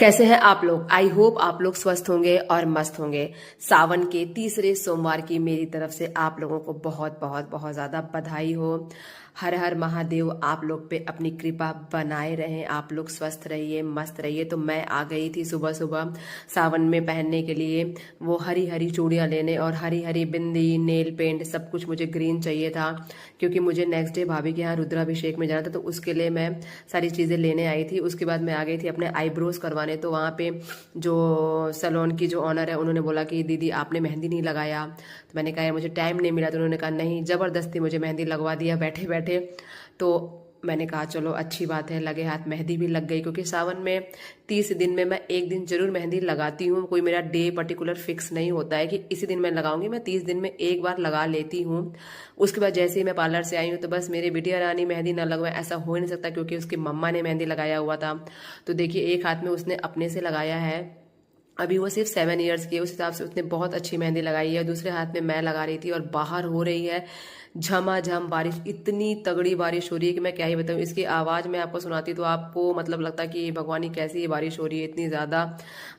कैसे हैं आप लोग। आई होप आप लोग स्वस्थ होंगे और मस्त होंगे। सावन के तीसरे सोमवार की मेरी तरफ से आप लोगों को बहुत बहुत बहुत ज्यादा बधाई हो। हर हर महादेव आप लोग पे अपनी कृपा बनाए रहें। आप लोग स्वस्थ रहिए, मस्त रहिए। तो मैं आ गई थी सुबह सुबह सावन में पहनने के लिए वो हरी हरी चूड़ियां लेने, और हरी हरी बिंदी, नेल पेंट, सब कुछ मुझे ग्रीन चाहिए था क्योंकि मुझे नेक्स्ट डे भाभी के यहाँ रुद्राभिषेक में जाना था। तो उसके लिए मैं सारी चीजें लेने आई थी। उसके बाद मैं आ गई थी अपने आईब्रोज करवाने। तो वहाँ पे जो सैलून की जो ऑनर है उन्होंने बोला कि दीदी आपने मेहंदी नहीं लगाया। तो मैंने कहा यार मुझे टाइम नहीं मिला। तो उन्होंने कहा नहीं, जबरदस्ती मुझे मेहंदी लगवा दिया बैठे बैठे। तो मैंने कहा चलो अच्छी बात है, लगे हाथ मेहंदी भी लग गई। क्योंकि सावन में 30 दिन में मैं एक दिन जरूर मेहंदी लगाती हूँ। कोई मेरा डे पर्टिकुलर फिक्स नहीं होता है कि इसी दिन मैं लगाऊंगी। मैं 30 दिन में एक बार लगा लेती हूँ। उसके बाद जैसे ही मैं पार्लर से आई हूँ तो बस मेरी बिटिया रानी मेहंदी ना लगवाए ऐसा हो ही नहीं सकता, क्योंकि उसकी मम्मा ने मेहंदी लगाया हुआ था। तो देखिए एक हाथ में उसने अपने से लगाया है। अभी वो सिर्फ 7 ईयर्स की है, उस हिसाब से उसने बहुत अच्छी मेहंदी लगाई है। दूसरे हाथ में मैं लगा रही थी और बाहर हो रही है झमाझम बारिश। इतनी तगड़ी बारिश हो रही है कि मैं क्या ही बताऊं। इसकी आवाज मैं आपको सुनाती तो आपको मतलब लगता कि भगवान ही कैसी ये बारिश हो रही है। इतनी ज्यादा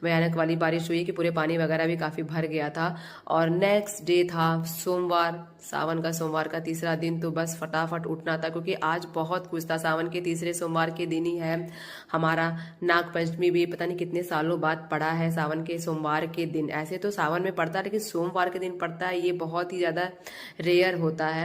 भयानक वाली बारिश हुई कि पूरे पानी वगैरह भी काफी भर गया था। और नेक्स्ट डे था सोमवार, सावन का सोमवार का तीसरा दिन। तो बस फटाफट उठना था क्योंकि आज बहुत कुछ था। सावन के तीसरे सोमवार के दिन ही है हमारा नाग पंचमी भी। पता नहीं कितने सालों बाद पड़ा है सावन के सोमवार के दिन। ऐसे तो सावन में पड़ता है लेकिन सोमवार के दिन पड़ता है, ये बहुत ही ज्यादा रेयर होता है।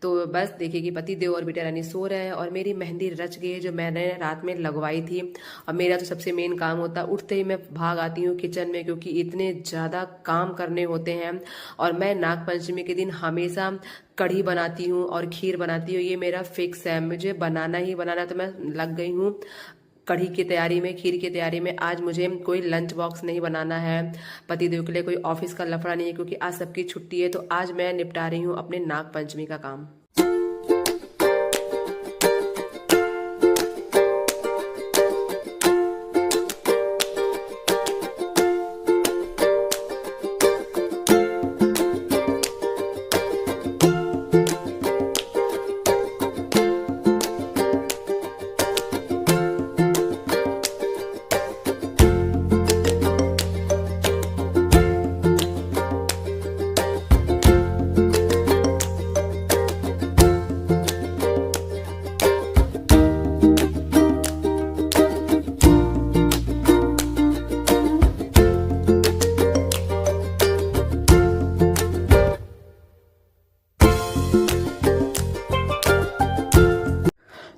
तो बस देखिए कि पति देव और बेटा रानी सो रहे हैं और मेरी मेहंदी रच गई है जो मैंने रात में लगवाई थी। और मेरा तो सबसे मेन काम होता है, उठते ही मैं भाग आती हूँ किचन में क्योंकि इतने ज्यादा काम करने होते हैं। और मैं नाग पंचमी के दिन हमेशा कढ़ी बनाती हूँ और खीर बनाती हूँ। ये मेरा फिक्स है, मुझे बनाना ही बनाना। तो मैं लग गई हूँ कढ़ी की तैयारी में, खीर की तैयारी में। आज मुझे कोई लंच बॉक्स नहीं बनाना है पतिदेव के लिए, कोई ऑफिस का लफड़ा नहीं है क्योंकि आज सबकी छुट्टी है। तो आज मैं निपटा रही हूँ अपने नाग पंचमी का काम।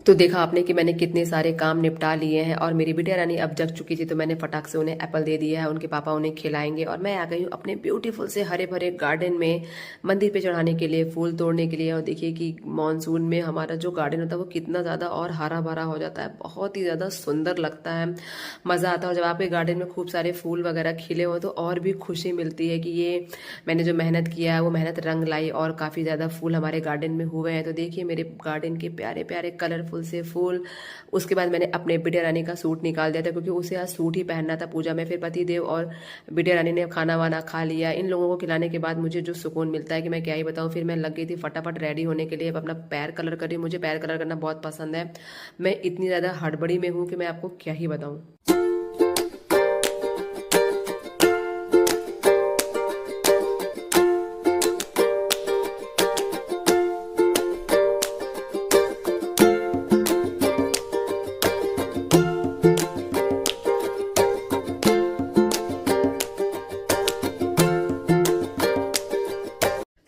तो देखा आपने कि मैंने कितने सारे काम निपटा लिए हैं। और मेरी बिटिया रानी अब जग चुकी थी तो मैंने फटाक से उन्हें एप्पल दे दिया है, उनके पापा उन्हें खिलाएंगे। और मैं आ गई हूँ अपने ब्यूटीफुल से हरे भरे गार्डन में मंदिर पे चढ़ाने के लिए, फूल तोड़ने के लिए। और देखिए कि मानसून में हमारा जो गार्डन होता है वो कितना ज्यादा और हरा भरा हो जाता है, बहुत ही ज्यादा सुंदर लगता है, मजा आता है। और जब आपके गार्डन में खूब सारे फूल वगैरह खिले हो तो और भी खुशी मिलती है कि ये मैंने जो मेहनत किया है वो मेहनत रंग लाई और काफी ज्यादा फूल हमारे गार्डन में हुए हैं। तो देखिए मेरे गार्डन के प्यारे प्यारे कलरफुल से फूल। उसके बाद मैंने अपने बिटिया रानी का सूट निकाल दिया था क्योंकि उसे आज सूट ही पहनना था पूजा में। फिर पति देव और बिटिया रानी ने खाना वाना खा लिया। इन लोगों को खिलाने के बाद मुझे जो सुकून मिलता है कि मैं क्या ही बताऊं। फिर मैं लग गई थी फटाफट रेडी होने के लिए। अब अपना पैर कलर कर रही हूं, मुझे पैर कलर करना बहुत पसंद है। मैं इतनी ज्यादा हड़बड़ी में हूं कि मैं आपको क्या ही बताऊं।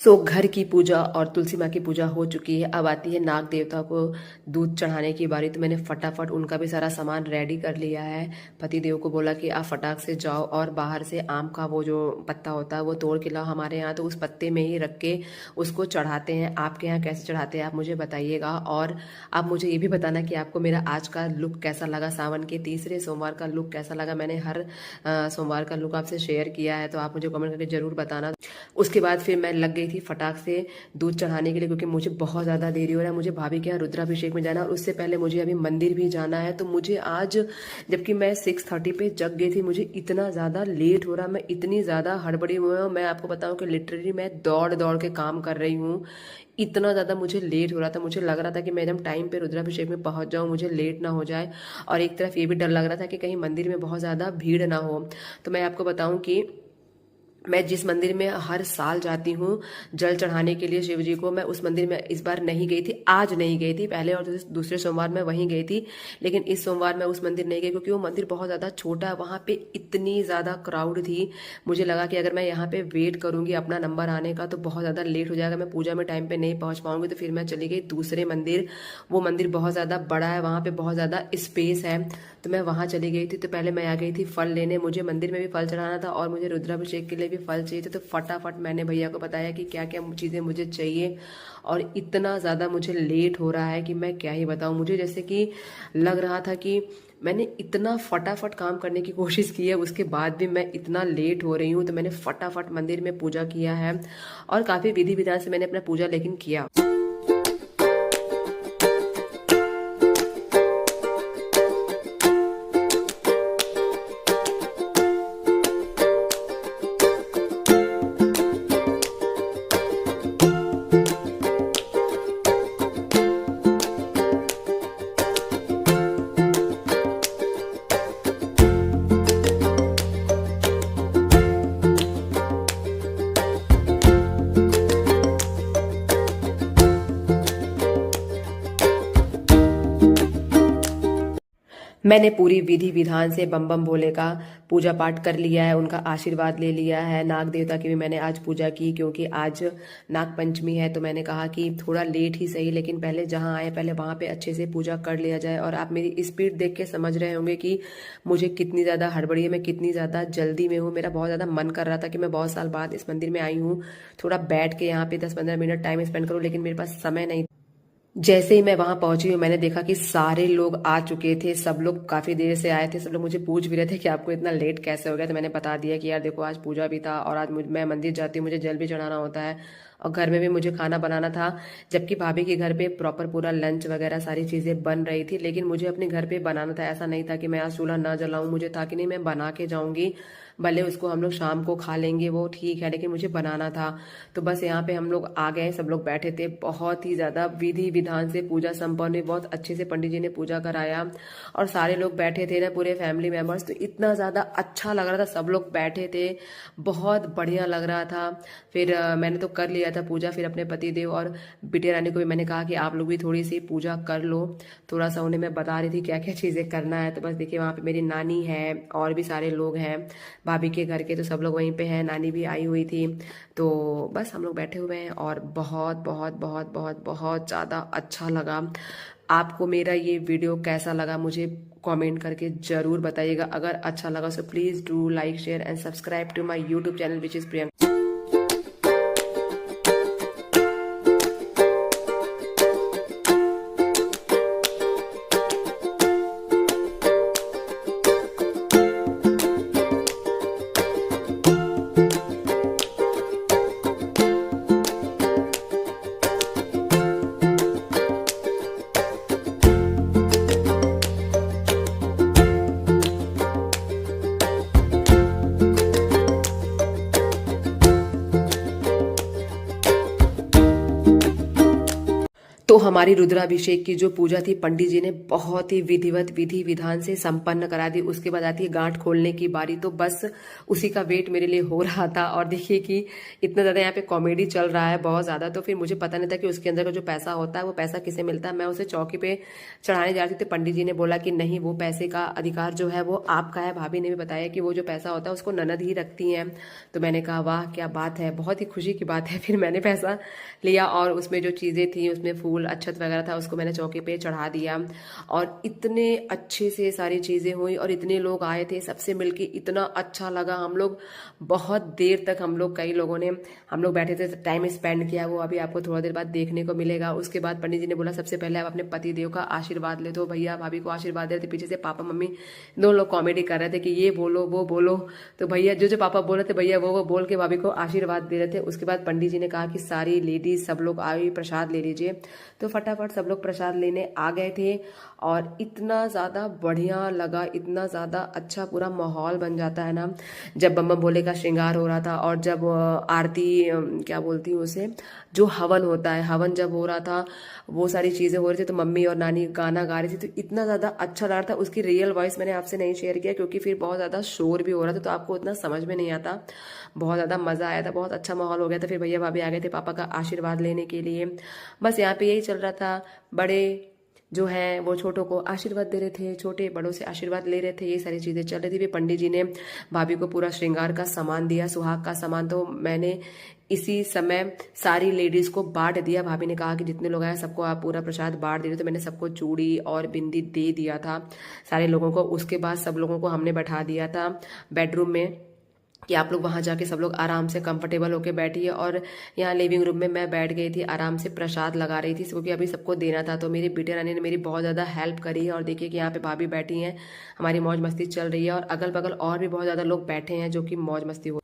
घर की पूजा और तुलसी माँ की पूजा हो चुकी है। अब आती है नाग देवता को दूध चढ़ाने की बारी। तो मैंने फटाफट उनका भी सारा सामान रेडी कर लिया है। पति देव को बोला कि आप फटाक से जाओ और बाहर से आम का वो जो पत्ता होता है वो तोड़ के लाओ। हमारे यहाँ तो उस पत्ते में ही रख के उसको चढ़ाते हैं। आपके यहाँ कैसे चढ़ाते हैं आप मुझे बताइएगा। और आप मुझे ये भी बताना कि आपको मेरा आज का लुक कैसा लगा, सावन के तीसरे सोमवार का लुक कैसा लगा। मैंने हर सोमवार का लुक आपसे शेयर किया है तो आप मुझे कमेंट करके जरूर बताना। उसके बाद फिर मैं लग गई थी थी फटाक से दूध चढ़ाने के लिए, क्योंकि मुझे बहुत ज़्यादा देरी हो रहा है। मुझे भाभी के यहाँ रुद्राभिषेक में जाना है और उससे पहले मुझे अभी मंदिर भी जाना है। तो मुझे आज, जबकि मैं 6:30 पे जग गई थी, मुझे इतना ज़्यादा लेट हो रहा, मैं इतनी ज़्यादा हड़बड़ी हुई हूँ। मैं आपको बताऊँ कि लिटरली मैं दौड़ दौड़ के काम कर रही हूँ, इतना ज़्यादा मुझे लेट हो रहा था। मुझे लग रहा था कि मैं एकदम टाइम पे रुद्राभिषेक में पहुंच जाऊं, मुझे लेट ना हो जाए। और एक तरफ ये भी डर लग रहा था कि कहीं मंदिर में बहुत ज़्यादा भीड़ ना हो। तो मैं आपको बताऊं कि मैं जिस मंदिर में हर साल जाती हूँ जल चढ़ाने के लिए शिव जी को, मैं उस मंदिर में इस बार नहीं गई थी, आज नहीं गई थी। पहले और दूसरे सोमवार मैं वहीं गई थी, लेकिन इस सोमवार मैं उस मंदिर नहीं गई, क्योंकि वो मंदिर बहुत ज़्यादा छोटा है। वहाँ पे इतनी ज़्यादा क्राउड थी, मुझे लगा कि अगर मैं यहाँ पे वेट करूँगी अपना नंबर आने का तो बहुत ज़्यादा लेट हो जाएगा, मैं पूजा में टाइम पे नहीं पहुँच पाऊंगी। तो फिर मैं चली गई दूसरे मंदिर। वो मंदिर बहुत ज़्यादा बड़ा है, वहाँ पे बहुत ज़्यादा स्पेस है, तो मैं वहाँ चली गई थी। तो पहले मैं आ गई थी फल लेने, मुझे मंदिर में भी फल चढ़ाना था और मुझे रुद्राभिषेक के लिए भी फल चाहिए थे। तो फटाफट मैंने भैया को बताया कि क्या क्या चीज़ें मुझे चाहिए, और इतना ज़्यादा मुझे लेट हो रहा है कि मैं क्या ही बताऊँ। मुझे जैसे कि लग रहा था कि मैंने इतना फटाफट काम करने की कोशिश की है, उसके बाद भी मैं इतना लेट हो रही हूँ। तो मैंने फटाफट मंदिर में पूजा किया है और काफ़ी विधि विधान से मैंने अपना पूजा लेकिन किया। मैंने पूरी विधि विधान से बम बम भोले का पूजा पाठ कर लिया है, उनका आशीर्वाद ले लिया है। नाग देवता की भी मैंने आज पूजा की, क्योंकि आज नाग पंचमी है। तो मैंने कहा कि थोड़ा लेट ही सही, लेकिन पहले जहां आए पहले वहां पे अच्छे से पूजा कर लिया जाए। और आप मेरी स्पीड देख के समझ रहे होंगे कि मुझे कितनी ज़्यादा हड़बड़ी है, मैं कितनी ज़्यादा जल्दी में हूँ। मेरा बहुत ज़्यादा मन कर रहा था कि मैं बहुत साल बाद इस मंदिर में आई हूँ, थोड़ा बैठ के यहाँ पे 10-15 मिनट टाइम स्पेंड करूँ, लेकिन मेरे पास समय नहीं। जैसे ही मैं वहां पहुंची हूँ, मैंने देखा कि सारे लोग आ चुके थे, सब लोग काफी देर से आए थे। सब लोग मुझे पूछ भी रहे थे कि आपको इतना लेट कैसे हो गया। तो मैंने बता दिया कि यार देखो, आज पूजा भी था और आज मैं मंदिर जाती हूँ, मुझे जल भी चढ़ाना होता है और घर में भी मुझे खाना बनाना था। जबकि भाभी के घर पे प्रॉपर पूरा लंच वगैरह सारी चीजें बन रही थी, लेकिन मुझे अपने घर पे बनाना था। ऐसा नहीं था कि मैं आज चूल्हा ना जलाऊं, मुझे था कि नहीं मैं बना के जाऊंगी, भले उसको हम लोग शाम को खा लेंगे वो ठीक है, लेकिन मुझे बनाना था। तो बस यहाँ पे हम लोग आ गए, सब लोग बैठे थे, बहुत ही ज्यादा विधि विधान से पूजा संपन्न हुई, बहुत अच्छे से पंडित जी ने पूजा कराया और सारे लोग बैठे थे ना, पूरे फैमिली मेंबर्स। तो इतना ज्यादा अच्छा लग रहा था, सब लोग बैठे थे, बहुत बढ़िया लग रहा था। फिर मैंने तो कर लिया था पूजा। फिर अपने पति देव और बिटिया रानी को भी मैंने कहा कि आप लोग भी थोड़ी सी पूजा कर लो। थोड़ा सा उन्हें मैं बता रही थी क्या क्या चीजें करना है। तो बस देखिए, वहां पे मेरी नानी है और भी सारे लोग हैं भाभी के घर के, तो सब लोग वहीं पे हैं, नानी भी आई हुई थी। तो बस हम लोग बैठे हुए हैं और बहुत बहुत बहुत बहुत बहुत ज़्यादा अच्छा लगा। आपको मेरा ये वीडियो कैसा लगा मुझे कमेंट करके ज़रूर बताइएगा। अगर अच्छा लगा so please do like share and subscribe to my YouTube channel which is Priyanka. तो हमारी रुद्राभिषेक की जो पूजा थी, पंडित जी ने बहुत ही विधिवत विधि विधान से संपन्न करा दी। उसके बाद आती है गांठ खोलने की बारी, तो बस उसी का वेट मेरे लिए हो रहा था। और देखिए कि इतना ज्यादा यहाँ पे कॉमेडी चल रहा है, बहुत ज्यादा। तो फिर मुझे पता नहीं था कि उसके अंदर का जो पैसा होता है वो पैसा किसे मिलता है। मैं उसे चौकी पे चढ़ाने जा रही थी, तो पंडित जी ने बोला कि नहीं, वो पैसे का अधिकार जो है वो आपका है। भाभी ने भी बताया कि वो जो पैसा होता है उसको ननद ही रखती है। तो मैंने कहा वाह क्या बात है, बहुत ही खुशी की बात है। फिर मैंने पैसा लिया और उसमें जो चीजें थी, उसमें फूल फूल अक्षत वगैरह था उसको मैंने चौकी पे चढ़ा दिया। और इतने अच्छे से सारी चीज़ें हुई और इतने लोग आए थे, सबसे मिलके इतना अच्छा लगा। हम लोग बहुत देर तक कई लोगों ने हम लोग बैठे थे, टाइम स्पेंड किया, वो अभी आपको थोड़ा देर बाद देखने को मिलेगा। उसके बाद पंडित जी ने बोला सबसे पहले आप अपने पति देव का आशीर्वाद ले। तो भैया भाभी को आशीर्वाद दे रहे थे, पीछे से पापा मम्मी दोनों लोग कॉमेडी कर रहे थे कि ये बोलो वो बोलो। तो भैया जो पापा बोल रहे थे भैया वो बोल के भाभी को आशीर्वाद दे रहे थे। उसके बाद पंडित जी ने कहा कि सारी लेडीज सब लोग आई, प्रसाद ले लीजिए। तो फटाफट सब लोग प्रसाद लेने आ गए थे और इतना ज़्यादा बढ़िया लगा, इतना ज़्यादा अच्छा पूरा माहौल बन जाता है ना जब बम बम भोले का श्रृंगार हो रहा था। और जब आरती क्या बोलती हूँ उसे, जो हवन होता है, हवन जब हो रहा था वो सारी चीज़ें हो रही थी, तो मम्मी और नानी गाना गा रही थी, तो इतना ज़्यादा अच्छा लग रहा था। उसकी रियल वॉइस मैंने आपसे नहीं शेयर किया क्योंकि फिर बहुत ज़्यादा शोर भी हो रहा था तो आपको उतना समझ में नहीं आता। बहुत ज़्यादा मज़ा आया था, बहुत अच्छा माहौल हो गया था। फिर भैया भाभी आ गए थे पापा का आशीर्वाद लेने के लिए। बस यहाँ पे यही चल रहा था, बड़े जो हैं वो छोटों को आशीर्वाद दे रहे थे, छोटे बड़ों से आशीर्वाद ले रहे थे, ये सारी चीज़ें चल रही थी। फिर पंडित जी ने भाभी को पूरा श्रृंगार का सामान दिया, सुहाग का सामान। तो मैंने इसी समय सारी लेडीज को बांट दिया। भाभी ने कहा कि जितने लोग आए सबको आप पूरा प्रसाद बांट दे रहे, तो मैंने सबको चूड़ी और बिंदी दे दिया था सारे लोगों को। उसके बाद सब लोगों को हमने बैठा दिया था बेडरूम में कि आप लोग वहां जाके सब लोग आराम से कंफर्टेबल होके बैठिए। और यहाँ लिविंग रूम में मैं बैठ गई थी, आराम से प्रसाद लगा रही थी क्योंकि अभी सबको देना था। तो मेरी बेटे रानी ने मेरी बहुत ज़्यादा हेल्प करी है। और देखिए कि यहाँ पे भाभी बैठी हैं, हमारी मौज मस्ती चल रही है और अगल बगल और भी बहुत ज़्यादा लोग बैठे हैं जो कि मौज मस्ती हो।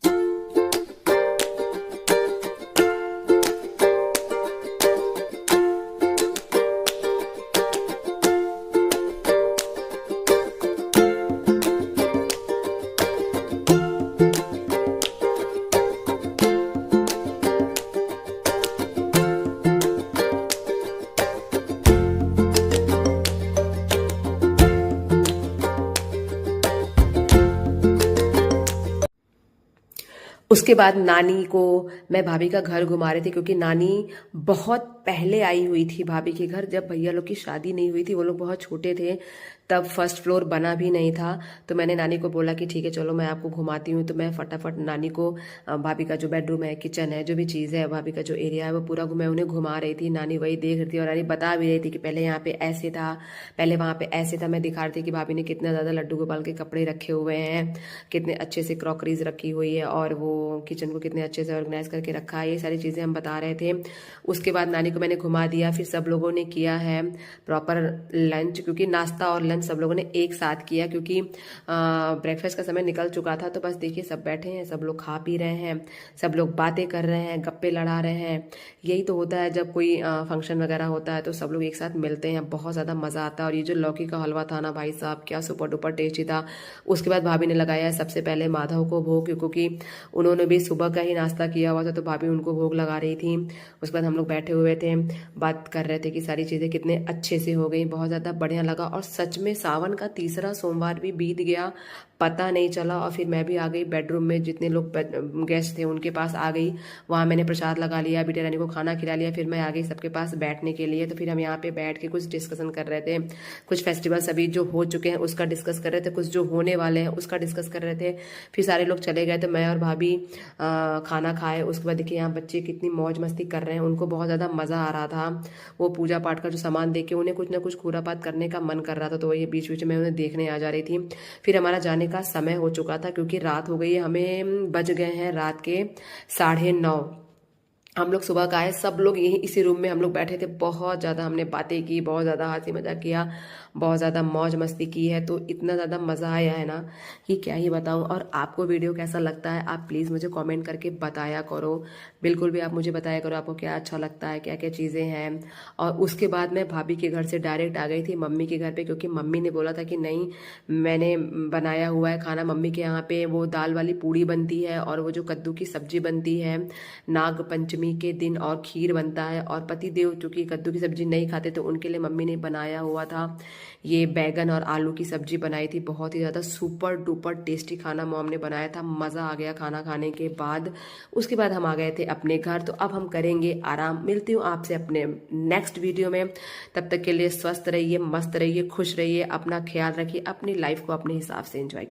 उसके बाद नानी को मैं भाभी का घर घुमा रही थी क्योंकि नानी बहुत पहले आई हुई थी भाभी के घर, जब भैया लोग की शादी नहीं हुई थी, वो लोग बहुत छोटे थे, तब फर्स्ट फ्लोर बना भी नहीं था। तो मैंने नानी को बोला कि ठीक है चलो मैं आपको घुमाती हूँ। तो मैं फटाफट नानी को भाभी का जो बेडरूम है, किचन है, जो भी चीज़ है, भाभी का जो एरिया है वो पूरा मैं उन्हें घुमा रही थी। नानी वही देख रही थी और नानी बता भी रही थी कि पहले यहाँ पे ऐसे था, पहले वहाँ पे ऐसे था। मैं दिखा रही थी कि भाभी ने कितना ज़्यादा लड्डू गोपाल के कपड़े रखे हुए हैं, कितने अच्छे से क्रॉकरीज रखी हुई है और वो किचन को कितने अच्छे से ऑर्गेनाइज करके रखा है, ये सारी चीज़ें हम बता रहे थे। उसके बाद नानी को मैंने घुमा दिया। फिर सब लोगों ने किया है प्रॉपर लंच, क्योंकि नाश्ता और लंच सब लोगों ने एक साथ किया क्योंकि ब्रेकफास्ट का समय निकल चुका था। तो बस देखिए सब बैठे हैं, सब लोग खा पी रहे हैं, सब लोग बातें कर रहे हैं, गप्पे लड़ा रहे हैं। यही तो होता है जब कोई फंक्शन वगैरह होता है तो सब लोग एक साथ मिलते हैं, बहुत ज़्यादा मज़ा आता है। और ये जो लौकी का हलवा था ना भाई साहब, क्या सुपर डुपर टेस्टी था। उसके बाद भाभी ने लगाया सबसे पहले माधव को भोग, क्योंकि उन्होंने भी सुबह का ही नाश्ता किया हुआ था तो भाभी उनको भोग लगा रही थी। उसके बाद हम लोग बैठे हुए थे, बात कर रहे थे कि सारी चीज़ें कितने अच्छे से हो गई, बहुत ज़्यादा बढ़िया लगा। और सच में सावन का तीसरा सोमवार भी बीत गया, पता नहीं चला। और फिर मैं भी आ गई बेडरूम में, जितने लोग गेस्ट थे उनके पास आ गई, वहाँ मैंने प्रसाद लगा लिया, बेटे रानी को खाना खिला लिया। फिर मैं आ गई सबके पास बैठने के लिए। तो फिर हम यहाँ पे बैठ के कुछ डिस्कशन कर रहे थे, कुछ फेस्टिवल्स अभी जो हो चुके हैं उसका डिस्कस कर रहे थे, कुछ जो होने वाले हैं उसका डिस्कस कर रहे थे। फिर सारे लोग चले गए तो मैं और भाभी खाना खाए। उसके बाद देखिए यहाँ बच्चे कितनी मौज मस्ती कर रहे हैं, उनको बहुत ज़्यादा मज़ा आ रहा था। वो पूजा पाठ का जो सामान देख के उन्हें कुछ ना कुछ खुरापात करने का मन कर रहा था, तो ये बीच बीच में उन्हें देखने आ जा रही थी। फिर हमारा जाने का समय हो चुका था क्योंकि रात हो गई है, हमें बज गए हैं रात के 9:30। हम लोग सुबह का आए, सब लोग यही इसी रूम में हम लोग बैठे थे, बहुत ज़्यादा हमने बातें की, बहुत ज़्यादा हंसी मजाक किया, बहुत ज़्यादा मौज मस्ती की है। तो इतना ज़्यादा मज़ा आया है ना कि क्या ही बताऊं। और आपको वीडियो कैसा लगता है आप प्लीज़ मुझे कमेंट करके बताया करो, बिल्कुल भी आप मुझे बताया करो आपको क्या अच्छा लगता है, क्या क्या चीज़ें हैं। और उसके बाद मैं भाभी के घर से डायरेक्ट आ गई थी मम्मी के घर पे, क्योंकि मम्मी ने बोला था कि नहीं मैंने बनाया हुआ है खाना। मम्मी के यहाँ पे वो दाल वाली पूड़ी बनती है और वो जो कद्दू की सब्जी बनती है नाग पंचमी के दिन, और खीर बनता है। और पति देव चूंकि कद्दू की सब्जी नहीं खाते तो उनके लिए मम्मी ने बनाया हुआ था ये बैगन और आलू की सब्जी बनाई थी। बहुत ही ज़्यादा सुपर डुपर टेस्टी खाना मॉम ने बनाया था, मज़ा आ गया खाना खाने के बाद। उसके बाद हम आ गए थे अपने घर। तो अब हम करेंगे आराम। मिलती हूँ आपसे अपने नेक्स्ट वीडियो में, तब तक के लिए स्वस्थ रहिए, मस्त रहिए, खुश रहिए, अपना ख्याल रखिए, अपनी लाइफ को अपने हिसाब से एंजॉय